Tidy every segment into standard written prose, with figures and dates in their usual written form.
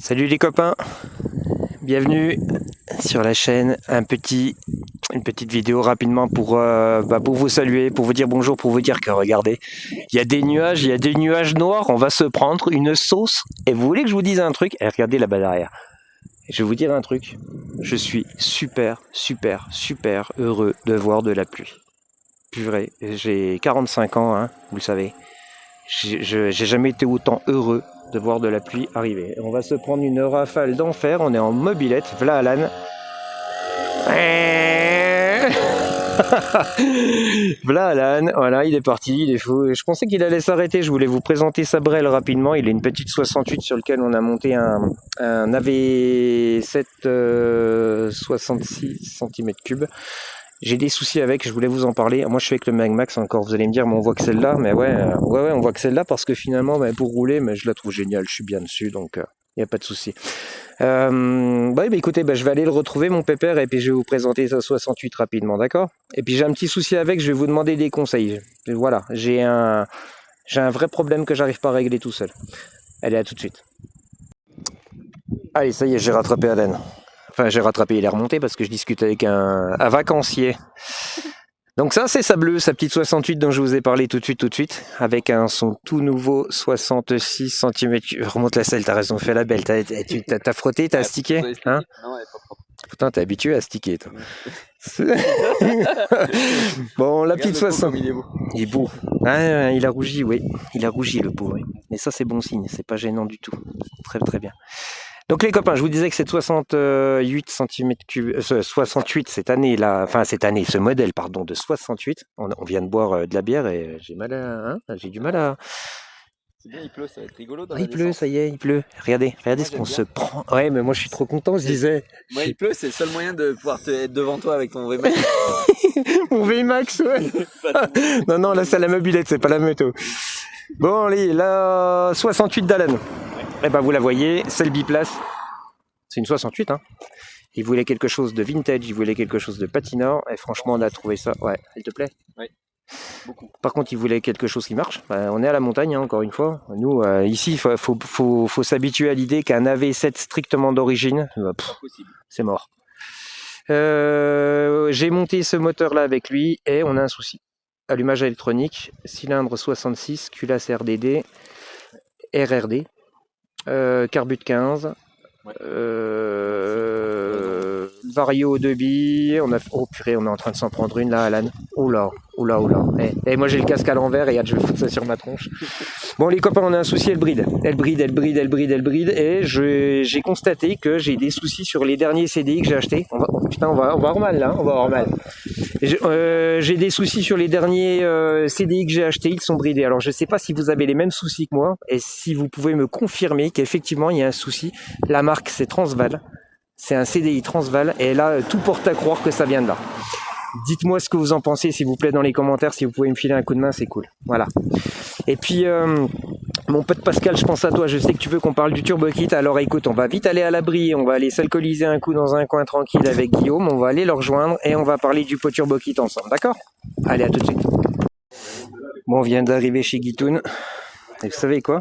Salut les copains, bienvenue sur la chaîne. Une petite vidéo rapidement pour vous saluer, pour vous dire bonjour, pour vous dire que regardez, il y a des nuages noirs, on va se prendre une sauce. Et vous voulez que je vous dise un truc? Et regardez là-bas derrière. Je vais vous dire un truc, je suis super heureux de voir de la pluie. Purée, j'ai 45 ans, hein, vous le savez. J'ai jamais été autant heureux de voir de la pluie arriver. On va se prendre une rafale d'enfer, on est en mobilette, voilà Alan. Voilà Alan, voilà, il est parti, il est fou. Je pensais qu'il allait s'arrêter, je voulais vous présenter sa brelle rapidement. Il est une petite 68 sur lequel on a monté un AV7 66 cm3. J'ai des soucis avec, je voulais vous en parler. Moi je suis avec le Magmax encore, vous allez me dire, mais on voit que celle-là. Mais ouais, on voit que celle-là parce que finalement, pour rouler, je la trouve géniale, je suis bien dessus, donc il n'y a pas de souci. Écoutez, je vais aller le retrouver, mon pépère, et puis je vais vous présenter sa 68 rapidement, d'accord? Et puis j'ai un petit souci avec, je vais vous demander des conseils. Voilà, j'ai un vrai problème que j'arrive pas à régler tout seul. Allez, à tout de suite. Allez, ça y est, j'ai rattrapé Alan. Enfin, j'ai rattrapé, il est remonté parce que je discute avec un vacancier. Donc ça, c'est sa bleue, sa petite 68 dont je vous ai parlé tout de suite, avec son tout nouveau 66 cm. Remonte la selle, t'as raison, fais la belle. T'as frotté, t'as astiqué, hein? Non, elle est pas propre. Putain, t'es habitué à astiquer, toi. Bon, la petite 60. Il est beau. Ah, il a rougi, oui. Il a rougi, le pauvre. Oui. Mais ça, c'est bon signe, c'est pas gênant du tout. Très bien. Donc les copains, je vous disais que cette 68 cm3, 68 cette année, ce modèle, pardon, de 68, on vient de boire de la bière et j'ai du mal à... C'est bien, il pleut, ça va être rigolo dans il pleut, ça y est, il pleut. Regardez ce qu'on se prend. Ouais, mais moi je suis trop content, je disais. Moi, il pleut, c'est le seul moyen de pouvoir être devant toi avec ton VMAX. Mon VMAX, ouais. non, là c'est la mobilette, c'est pas la moto. Bon, allez, la 68 d'Alan. Eh ben, vous la voyez, c'est le biplace. C'est une 68, hein. Il voulait quelque chose de vintage, il voulait quelque chose de patinant, et franchement, on a trouvé ça. Ouais, elle te plaît? Oui, beaucoup. Par contre, il voulait quelque chose qui marche. On est à la montagne, hein, encore une fois. Nous, ici, il faut s'habituer à l'idée qu'un AV7 strictement d'origine, c'est mort. J'ai monté ce moteur-là avec lui, et on a un souci. Allumage électronique, cylindre 66, culasse RDD, RRD. Carbut 15, ouais. Vario 2 billes, oh purée, on est en train de s'en prendre une là, Alan. Oula. Et moi j'ai le casque à l'envers et je vais foutre ça sur ma tronche. Bon les copains, on a un souci, elle bride, et j'ai constaté que j'ai des soucis sur les derniers CDI que j'ai achetés. On va avoir mal là, on va avoir mal. J'ai des soucis sur les derniers CDI que j'ai achetés, ils sont bridés. Alors je sais pas si vous avez les mêmes soucis que moi et si vous pouvez me confirmer qu'effectivement il y a un souci. La marque c'est Transval, c'est un CDI Transval et là tout porte à croire que ça vient de là. Dites-moi ce que vous en pensez s'il vous plaît dans les commentaires, si vous pouvez me filer un coup de main c'est cool. Voilà. Et puis mon pote Pascal, je pense à toi, je sais que tu veux qu'on parle du turbo kit, alors écoute, on va vite aller à l'abri, on va aller s'alcooliser un coup dans un coin tranquille avec Guillaume, on va aller le rejoindre et on va parler du pot turbo kit ensemble, d'accord? Allez, à tout de suite. Bon, on vient d'arriver chez Guitoun, et vous savez quoi?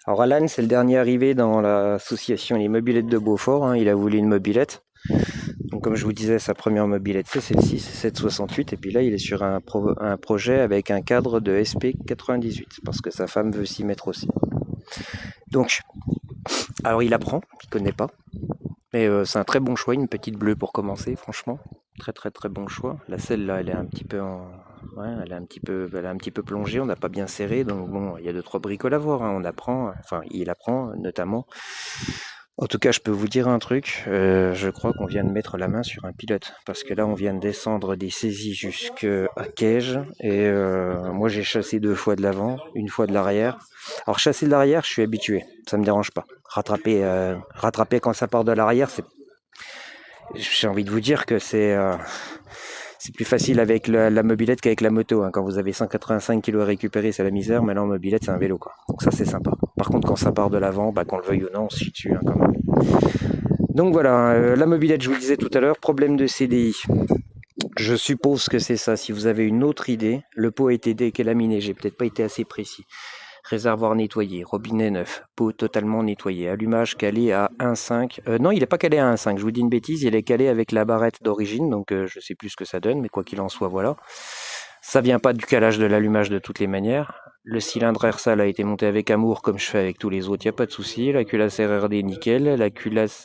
Alors Alan, c'est le dernier arrivé dans l'association Les Mobilettes de Beaufort, hein. Il a voulu une mobilette. Donc comme je vous disais, sa première mobilette c'est celle-ci, c'est cette 68, et puis là il est sur un projet avec un cadre de SP98, parce que sa femme veut s'y mettre aussi. Donc, alors il apprend, il connaît pas, mais c'est un très bon choix, une petite bleue pour commencer, franchement, très bon choix. La selle là, elle est un petit peu elle est un petit peu plongée, on n'a pas bien serré, donc bon, il y a 2-3 bricoles à voir, hein. Il apprend notamment. En tout cas, je peux vous dire un truc, je crois qu'on vient de mettre la main sur un pilote, parce que là, on vient de descendre des saisies jusqu'à Cage, et moi, j'ai chassé 2 fois de l'avant, 1 fois de l'arrière. Alors, chasser de l'arrière, je suis habitué, ça me dérange pas. Rattraper quand ça part de l'arrière, j'ai envie de vous dire que c'est plus facile avec la mobilette qu'avec la moto, hein. Quand vous avez 185 kg à récupérer, c'est la misère, mais là en mobilette, c'est un vélo, quoi. Donc ça, c'est sympa. Par contre, quand ça part de l'avant, qu'on le veuille ou non, on se chie dessus, hein, quand même. Donc voilà, la mobilette, je vous le disais tout à l'heure, problème de CDI. Je suppose que c'est ça. Si vous avez une autre idée, le pot a été décalaminé, j'ai peut-être pas été assez précis. Réservoir nettoyé, robinet neuf, pot totalement nettoyé, allumage calé à 1,5. Non, il n'est pas calé à 1,5, je vous dis une bêtise, il est calé avec la barrette d'origine, donc je sais plus ce que ça donne, mais quoi qu'il en soit, voilà. Ça vient pas du calage de l'allumage de toutes les manières. Le cylindre air sale a été monté avec amour, comme je fais avec tous les autres, il n'y a pas de souci. La culasse RRD, nickel.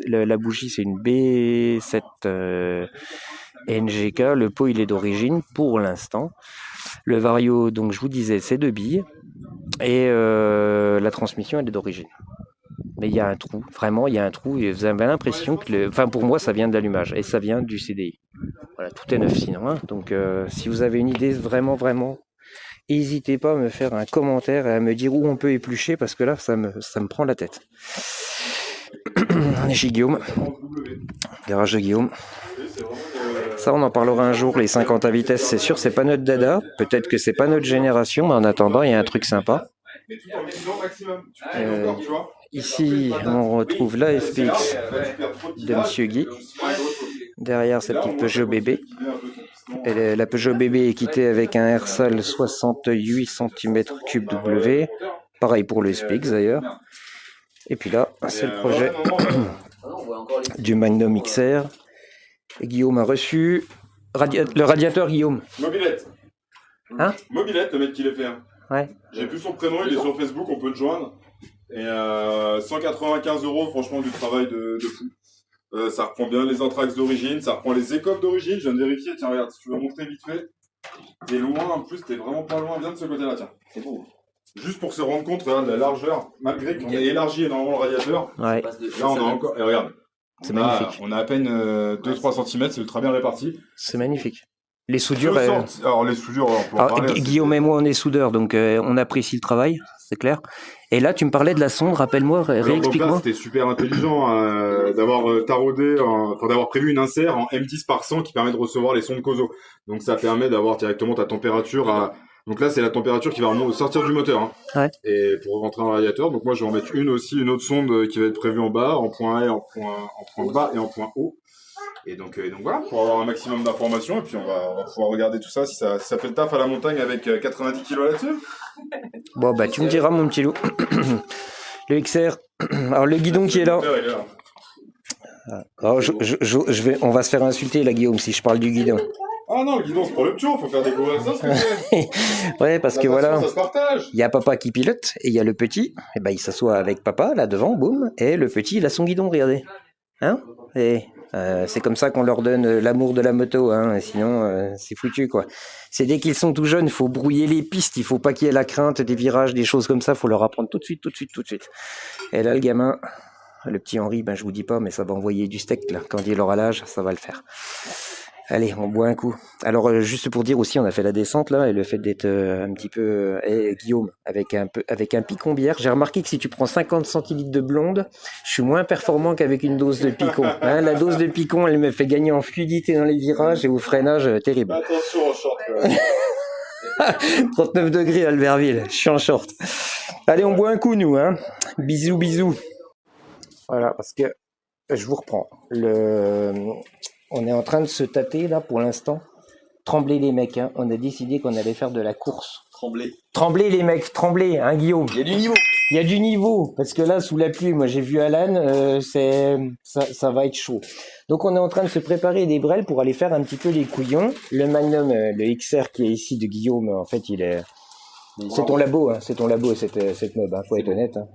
La bougie, c'est une B7 NGK. Le pot, il est d'origine pour l'instant. Le vario, donc je vous disais, c'est 2 billes. Et la transmission, elle est d'origine. Mais il y a un trou, vraiment, il y a un trou. Et vous avez l'impression que, enfin, pour moi, ça vient de l'allumage et ça vient du CDI. Voilà, tout est neuf sinon. Hein. Donc, si vous avez une idée vraiment, n'hésitez pas à me faire un commentaire et à me dire où on peut éplucher parce que là, ça me prend la tête. On est chez Guillaume, garage de Guillaume. Ça, on en parlera un jour. Les 50 à vitesse, c'est sûr, c'est pas notre dada. Peut-être que c'est pas notre génération, mais en attendant, il y a un truc sympa. Ici, on retrouve la FPX de Monsieur Guy. Derrière, sa petite Peugeot bébé. La Peugeot bébé est quittée avec un air sale 68 cm3 W. Pareil pour le SPX d'ailleurs. Et puis là, c'est le projet du Magnum XR. Et Guillaume a reçu le radiateur, Guillaume. Mobilette. Hein? Mobilette, le mec qui l'a fait. Ouais. J'ai plus son prénom, il est sur Facebook, on peut le joindre. Et 195 €, franchement, du travail de fou. Ça reprend bien les anthrax d'origine, ça reprend les écoffes d'origine. Je viens de vérifier, tiens, regarde, si tu veux montrer vite fait. T'es loin, en plus, t'es vraiment pas loin, viens de ce côté-là, tiens. C'est beau. Juste pour se rendre compte, regarde la largeur, malgré qu'on ait élargi énormément le radiateur. Ouais. Là, on a encore, et regarde. C'est magnifique. On a à peine 2-3 cm, c'est ultra bien réparti. C'est magnifique. Les soudures. Alors, les soudures, on peut en parler. Guillaume et moi, on est soudeurs, donc on apprécie le travail, c'est clair. Et là, tu me parlais de la sonde, rappelle-moi, réexplique-moi. C'était super intelligent d'avoir taraudé, d'avoir prévu une insert en M10 par 100 qui permet de recevoir les sondes COSO. Donc ça permet d'avoir directement ta température à... Donc là, c'est la température qui va sortir du moteur. Hein. Ouais. Et pour rentrer dans le radiateur, donc moi je vais en mettre une autre sonde qui va être prévue en bas, en point A, en point bas et en point haut. Et donc voilà, pour avoir un maximum d'informations, et puis on va pouvoir regarder tout ça, si ça fait le taf à la montagne avec 90 kg là-dessus. Bon, bah tu me diras, mon petit loup. Le XR, alors le guidon qui est là. Alors, on va se faire insulter là, Guillaume, si je parle du guidon. Ah non, le guidon, c'est pas le pion, faut faire découvrir ça, ce que c'est. Ouais, parce que voilà, ça se partage. il y a papa qui pilote, et il y a le petit, et ben il s'assoit avec papa, là devant, boum, et le petit, il a son guidon, regardez. Hein? Et c'est comme ça qu'on leur donne l'amour de la moto, hein, sinon c'est foutu, quoi. C'est dès qu'ils sont tout jeunes, il faut brouiller les pistes, il faut pas qu'il y ait la crainte des virages, des choses comme ça, faut leur apprendre tout de suite. Et là, le gamin, le petit Henri, ben je vous dis pas, mais ça va envoyer du steak, là, quand il aura l'âge, ça va le faire. Allez, on boit un coup. Alors, juste pour dire aussi, on a fait la descente, là, et le fait d'être un petit peu... Guillaume, avec un picon bière, j'ai remarqué que si tu prends 50 centilitres de blonde, je suis moins performant qu'avec une dose de picon. Hein, la dose de picon, elle me fait gagner en fluidité dans les virages et au freinage, terrible. Attention au short, quand même. 39 degrés à Albertville, je suis en short. Allez, on boit un coup, nous, hein. Bisous. Voilà, parce que je vous reprends. On est en train de se tâter, là, pour l'instant. Tremblez, les mecs, hein. On a décidé qu'on allait faire de la course. Tremblez, les mecs, tremblez, hein, Guillaume. Il y a du niveau. Il y a du niveau, parce que là, sous la pluie, moi, j'ai vu Alan, ça va être chaud. Donc, on est en train de se préparer des brels pour aller faire un petit peu les couillons. Le Magnum, le XR qui est ici de Guillaume, en fait, c'est ton labo, hein. C'est ton labo, cette mob, hein. Faut être honnête, hein.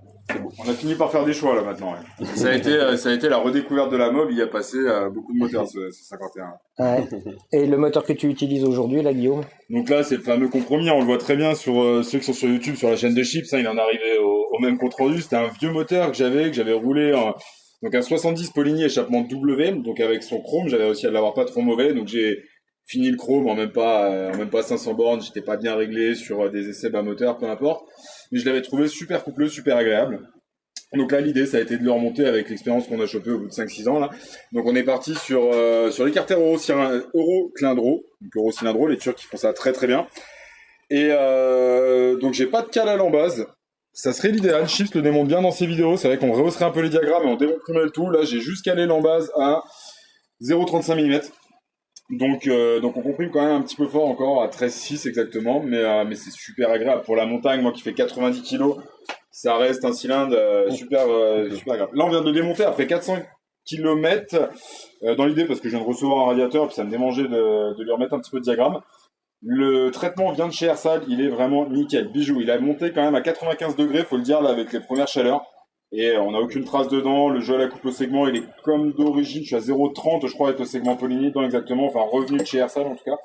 On a fini par faire des choix là maintenant. Ouais. Ça a été la redécouverte de la mob. Il y a passé beaucoup de moteurs ce 51. Ouais. Et le moteur que tu utilises aujourd'hui là, Guillaume? Donc là c'est le fameux compromis. On le voit très bien sur ceux qui sont sur YouTube, sur la chaîne de Chips. Hein, il en est arrivé au même compte rendu. C'était un vieux moteur que j'avais roulé. Donc un 70 Poligny échappement W. Donc avec son chrome, j'avais réussi à l'avoir pas trop mauvais. Donc j'ai fini le chrome en même pas 500 bornes. J'étais pas bien réglé sur des essais bas moteur, peu importe. Mais je l'avais trouvé super coupleux, super agréable. Donc là, l'idée, ça a été de le remonter avec l'expérience qu'on a chopée au bout de 5-6 ans, là. Donc on est parti sur l'écarter Eurocylindro. Donc Eurocylindro, les Turcs qui font ça très très bien. Et donc j'ai pas de cale à l'embase. Ça serait l'idéal. Chips le démonte bien dans ses vidéos. C'est vrai qu'on rehausserait un peu les diagrammes et on décomprimait le tout. Là, j'ai juste calé l'embase à 0,35 mm. Donc on comprime quand même un petit peu fort encore à 13,6 exactement, mais c'est super agréable pour la montagne. Moi qui fais 90 kilos, ça reste un cylindre super agréable. Là on vient de le démonter après 400 kilomètres dans l'idée parce que je viens de recevoir un radiateur puis ça me démangeait de lui remettre un petit peu de diagramme. Le traitement vient de chez Airsal, il est vraiment nickel, bijou. Il a monté quand même à 95 degrés, faut le dire là avec les premières chaleurs. Et on n'a aucune trace dedans, le gel à coupe au segment, il est comme d'origine, je suis à 0,30 je crois avec le segment Poligny dedans exactement, enfin revenu de chez Airsal en tout cas.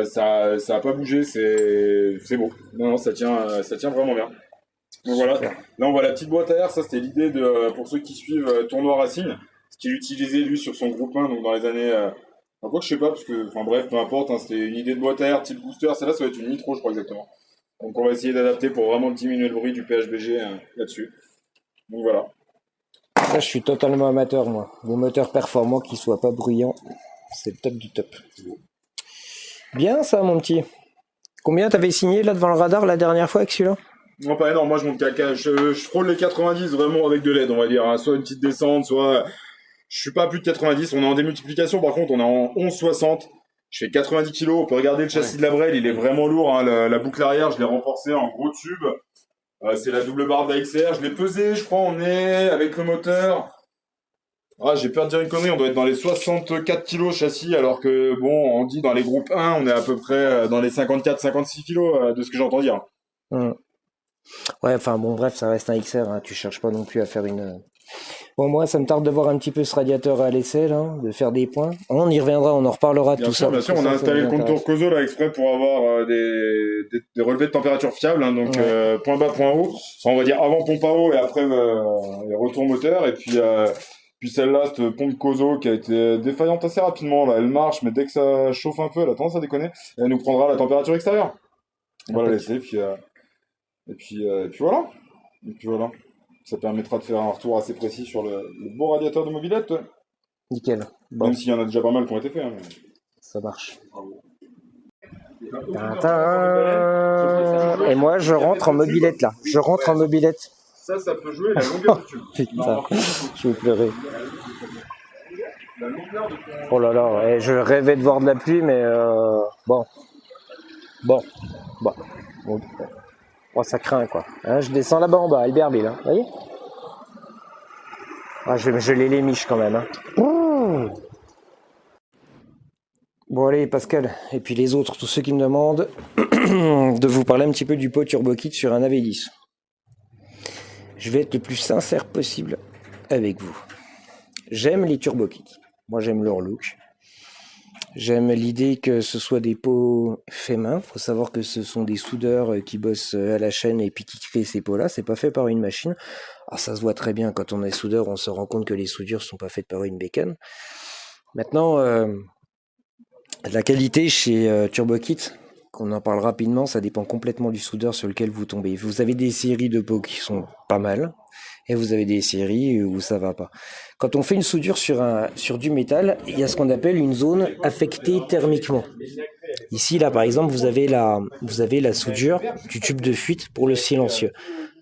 Ça a pas bougé, c'est beau. Non, ça tient vraiment bien. Donc voilà, là on voit la petite boîte à air, ça c'était l'idée pour ceux qui suivent Tournoi Racing, ce qu'il utilisait lui sur son groupe 1, donc dans les années... Enfin, quoi que je sais pas, parce que, enfin bref, peu importe, hein, c'était une idée de boîte à air type booster, celle-là ça va être une nitro je crois exactement. Donc on va essayer d'adapter pour vraiment diminuer le bruit du PHBG là-dessus. Donc voilà. Là, je suis totalement amateur, moi. Les moteurs performants qui soient pas bruyants, c'est le top du top. Bien ça, mon petit. Combien t'avais signé là devant le radar la dernière fois avec celui-là? Non, pas énorme, moi je monte caca, je frôle les 90 vraiment avec de l'aide, on va dire. Hein. Soit une petite descente, soit... Je suis pas à plus de 90, on est en démultiplication, par contre on est en 11,60. Je fais 90 kilos, on peut regarder le châssis de la Brel, il est vraiment lourd. Hein. La boucle arrière, je l'ai renforcé en gros tube. C'est la double barre d'AXR, je l'ai pesé, je crois, on est avec le moteur. Ah, j'ai peur de dire une connerie, on doit être dans les 64 kilos châssis, alors que, bon, on dit dans les groupes 1, on est à peu près dans les 54-56 kilos de ce que j'entends dire. Ouais, enfin bon, bref, ça reste un XR, hein. Tu cherches pas non plus à faire une... Bon, moi, ça me tarde de voir un petit peu ce radiateur à l'essai, là, de faire des points. On y reviendra, on en reparlera de tout ça. Bien sûr, on a installé le contour COSO là exprès pour avoir des relevés de température fiables, hein, donc point bas, point haut. Enfin, on va dire avant pompe à eau et après retour moteur. Et puis celle-là, cette pompe COSO qui a été défaillante assez rapidement, là, elle marche, mais dès que ça chauffe un peu, elle a tendance à déconner. Elle nous prendra la température extérieure. On va la laisser, et puis voilà. Et puis voilà. Ça permettra de faire un retour assez précis sur le beau radiateur de mobilette. Nickel. Bon. Même s'il y en a déjà pas mal qui ont été faits. Hein, mais... Ça marche. Et moi, je rentre en mobilette là. Je rentre en mobilette. Ça peut jouer la longueur du tube. Putain, je vais pleurer. Oh là là, ouais, je rêvais de voir de la pluie, mais bon. Oh, ça craint quoi. Hein, je descends là-bas en bas, Albertville, hein. Vous voyez? Ah, je l'ai les miches quand même. Hein. Bon allez Pascal, et puis les autres, tous ceux qui me demandent de vous parler un petit peu du pot Turbo Kit sur un AV10. Je vais être le plus sincère possible avec vous. J'aime les Turbo Kits. Moi j'aime leur look. J'aime l'idée que ce soit des pots faits main. Faut savoir que ce sont des soudeurs qui bossent à la chaîne et puis qui créent ces pots-là. C'est pas fait par une machine. Alors ça se voit très bien quand on est soudeur, on se rend compte que les soudures sont pas faites par une bécane. Maintenant, la qualité chez Turbo Kit, qu'on en parle rapidement, ça dépend complètement du soudeur sur lequel vous tombez. Vous avez des séries de pots qui sont pas mal. Et vous avez des séries où ça va pas. Quand on fait une soudure sur du métal, il y a ce qu'on appelle une zone affectée thermiquement. Ici, là, par exemple, vous avez la soudure du tube de fuite pour le silencieux.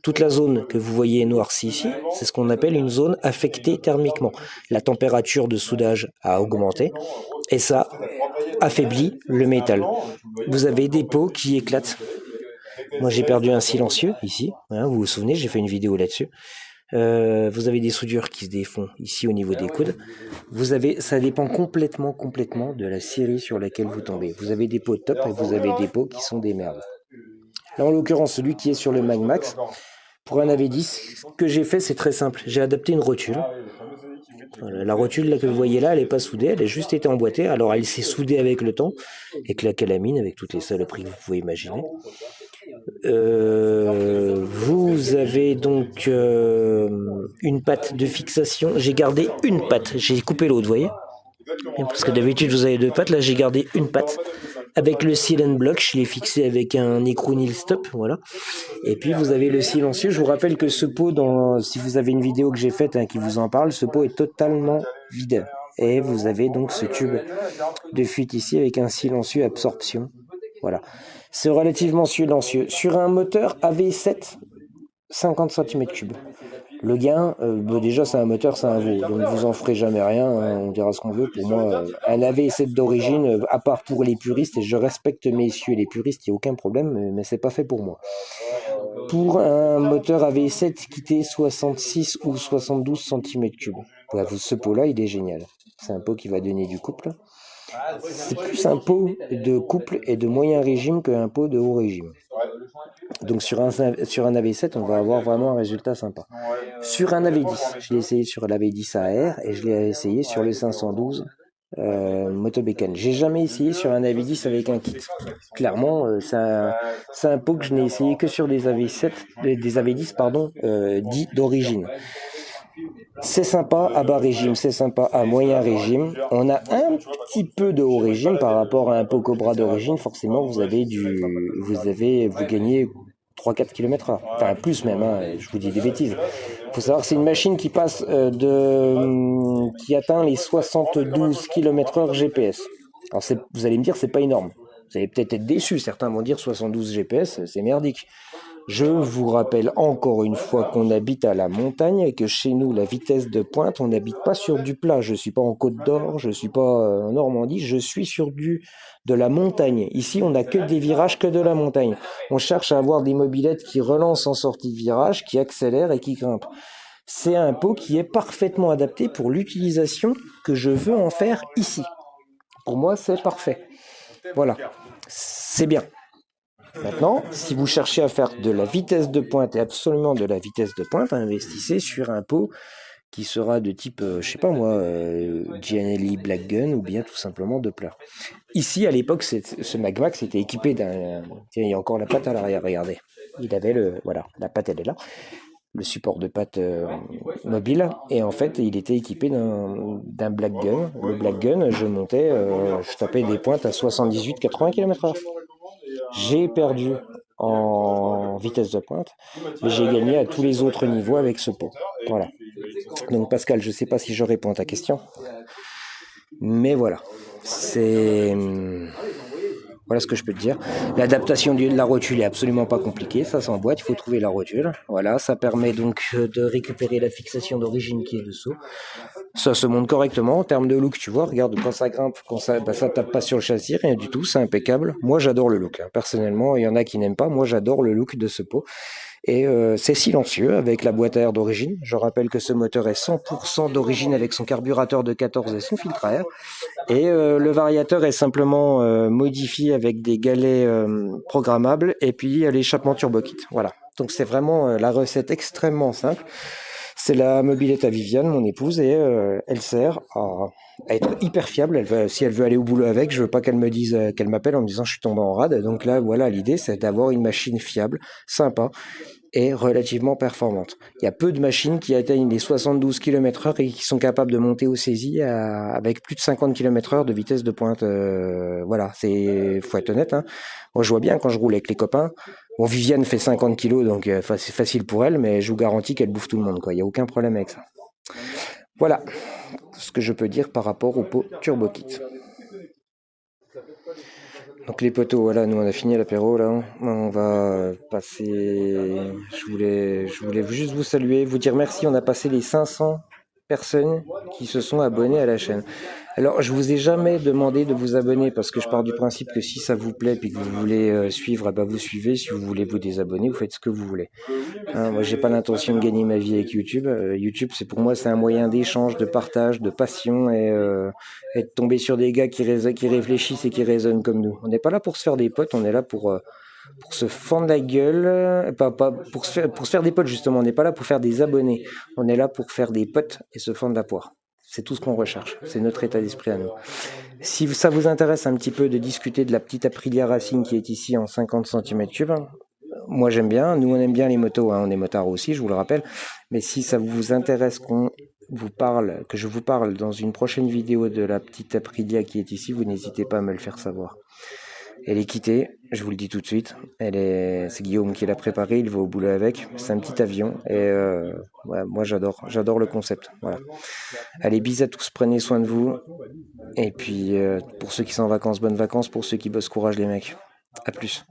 Toute la zone que vous voyez noircie ici, c'est ce qu'on appelle une zone affectée thermiquement. La température de soudage a augmenté et ça affaiblit le métal. Vous avez des pots qui éclatent. Moi, j'ai perdu un silencieux ici. Hein, vous vous souvenez, j'ai fait une vidéo là-dessus. Vous avez des soudures qui se défont ici au niveau des coudes. Ça dépend complètement de la série sur laquelle vous tombez. Vous avez des pots top et vous avez des pots qui sont des merdes. Là, en l'occurrence, celui qui est sur le Magmax, pour un AV10, ce que j'ai fait, c'est très simple. J'ai adapté une rotule. Voilà, la rotule là, que vous voyez là, elle n'est pas soudée, elle a juste été emboîtée. Alors, elle s'est soudée avec le temps, avec la calamine, avec toutes les saloperies que vous pouvez imaginer. Vous avez donc une patte de fixation. J'ai gardé une patte. J'ai coupé l'autre, vous voyez? Parce que d'habitude vous avez deux pattes. Là j'ai gardé une patte. Avec le seal and block, je l'ai fixé avec un écrou nil stop, voilà. Et puis vous avez le silencieux. Je vous rappelle que ce pot, si vous avez une vidéo que j'ai faite qui vous en parle, ce pot est totalement vide. Et vous avez donc ce tube de fuite ici avec un silencieux absorption. Voilà. C'est relativement silencieux. Sur un moteur AV7, 50 cm3. Le gain, déjà c'est un moteur, c'est un veau, donc vous en ferez jamais rien, hein, on dira ce qu'on veut. Pour moi, un AV7 d'origine, à part pour les puristes, et je respecte messieurs les puristes, il n'y a aucun problème, mais c'est pas fait pour moi. Pour un moteur AV7 quitté 66 ou 72 cm3, voilà, ce pot-là, il est génial. C'est un pot qui va donner du couple. C'est plus un pot de couple et de moyen régime qu'un pot de haut régime. Donc sur un AV7, on va avoir vraiment un résultat sympa. Sur un AV10, je l'ai essayé sur l'AV10 AR et je l'ai essayé sur le 512 Motobécane. J'ai jamais essayé sur un AV10 avec un kit. Clairement, c'est un pot que je n'ai essayé que sur des AV7, des AV10 pardon, dits d'origine. C'est sympa à bas régime, c'est sympa à moyen régime. On a un petit peu de haut régime par rapport à un pot Cobra d'origine. Forcément, vous gagnez 3-4 km/h. Enfin, plus même, hein, je vous dis des bêtises. Il faut savoir que c'est une machine qui passe qui atteint les 72 km/h GPS. Alors, vous allez me dire, c'est pas énorme. Vous allez peut-être être déçus. Certains vont dire 72 GPS, c'est merdique. Je vous rappelle encore une fois qu'on habite à la montagne et que chez nous, la vitesse de pointe, on n'habite pas sur du plat. Je ne suis pas en Côte d'Or, je ne suis pas en Normandie, je suis sur de la montagne. Ici, on n'a que des virages, que de la montagne. On cherche à avoir des mobylettes qui relancent en sortie de virage, qui accélèrent et qui grimpent. C'est un pot qui est parfaitement adapté pour l'utilisation que je veux en faire ici. Pour moi, c'est parfait. Voilà, c'est bien. Maintenant, si vous cherchez à faire de la vitesse de pointe et absolument de la vitesse de pointe, investissez sur un pot qui sera de type, je sais pas moi, GNLE Black Gun ou bien tout simplement de plat. Ici, à l'époque, ce Magmax était équipé d'un... Tiens, il y a encore la patte à l'arrière, regardez. Il avait voilà, la patte elle est là. Le support de patte mobile, et en fait il était équipé d'un Black Gun. Le Black Gun, je tapais des pointes à 78-80 km/h. J'ai perdu en vitesse de pointe, mais j'ai gagné à tous les autres niveaux avec ce pot. Voilà. Donc Pascal, je ne sais pas si je réponds à ta question, mais voilà. Voilà ce que je peux te dire. L'adaptation de la rotule est absolument pas compliquée. Ça s'emboîte, il faut trouver la rotule. Voilà, ça permet donc de récupérer la fixation d'origine qui est dessous. Ça se monte correctement en termes de look, tu vois. Regarde, quand ça grimpe, ça tape pas sur le châssis, rien du tout, c'est impeccable. Moi, j'adore le look. Personnellement, il y en a qui n'aiment pas. Moi, j'adore le look de ce pot. Et c'est silencieux avec la boîte à air d'origine. Je rappelle que ce moteur est 100% d'origine avec son carburateur de 14 et son filtre à air. Et le variateur est simplement modifié avec des galets programmables et puis l'échappement turbo kit. Voilà. Donc c'est vraiment la recette extrêmement simple. C'est la mobilette à Viviane, mon épouse, et elle sert à être hyper fiable. Si elle veut aller au boulot avec, je veux pas qu'elle me dise, qu'elle m'appelle en me disant je suis tombé en rade. Donc là, voilà, l'idée, c'est d'avoir une machine fiable, sympa et relativement performante. Il y a peu de machines qui atteignent les 72 km/h et qui sont capables de monter au saisie avec plus de 50 km/h de vitesse de pointe. Voilà, faut être honnête. Hein. Moi, je vois bien quand je roule avec les copains. Bon, Viviane fait 50 kg, donc c'est facile pour elle, mais je vous garantis qu'elle bouffe tout le monde, quoi. Il n'y a aucun problème avec ça. Voilà ce que je peux dire par rapport au pot Turbo Kit. Donc les poteaux, voilà, nous on a fini l'apéro là. On va passer. Je voulais juste vous saluer, vous dire merci. On a passé les 500 personnes qui se sont abonnées à la chaîne. Alors, je vous ai jamais demandé de vous abonner parce que je pars du principe que si ça vous plaît et que vous voulez suivre, vous suivez. Si vous voulez vous désabonner, vous faites ce que vous voulez. Hein, moi, j'ai pas l'intention de gagner ma vie avec YouTube. YouTube, pour moi, c'est un moyen d'échange, de partage, de passion et de tomber sur des gars qui réfléchissent et qui raisonnent comme nous. On n'est pas là pour se faire des potes, on est là pour se fendre la gueule, pour se faire des potes justement, on n'est pas là pour faire des abonnés, on est là pour faire des potes et se fendre la poire. C'est tout ce qu'on recherche, c'est notre état d'esprit à nous. Si ça vous intéresse un petit peu de discuter de la petite Aprilia Racing qui est ici en 50 cm3, moi j'aime bien, nous on aime bien les motos, hein, on est motards aussi, je vous le rappelle, mais si ça vous intéresse que je vous parle dans une prochaine vidéo de la petite Aprilia qui est ici, vous n'hésitez pas à me le faire savoir. Elle est quittée, je vous le dis tout de suite. C'est Guillaume qui l'a préparée, il va au boulot avec. C'est un petit avion et moi j'adore le concept. Voilà. Allez, bisous à tous, prenez soin de vous. Et puis pour ceux qui sont en vacances, bonnes vacances. Pour ceux qui bossent, courage les mecs. À plus.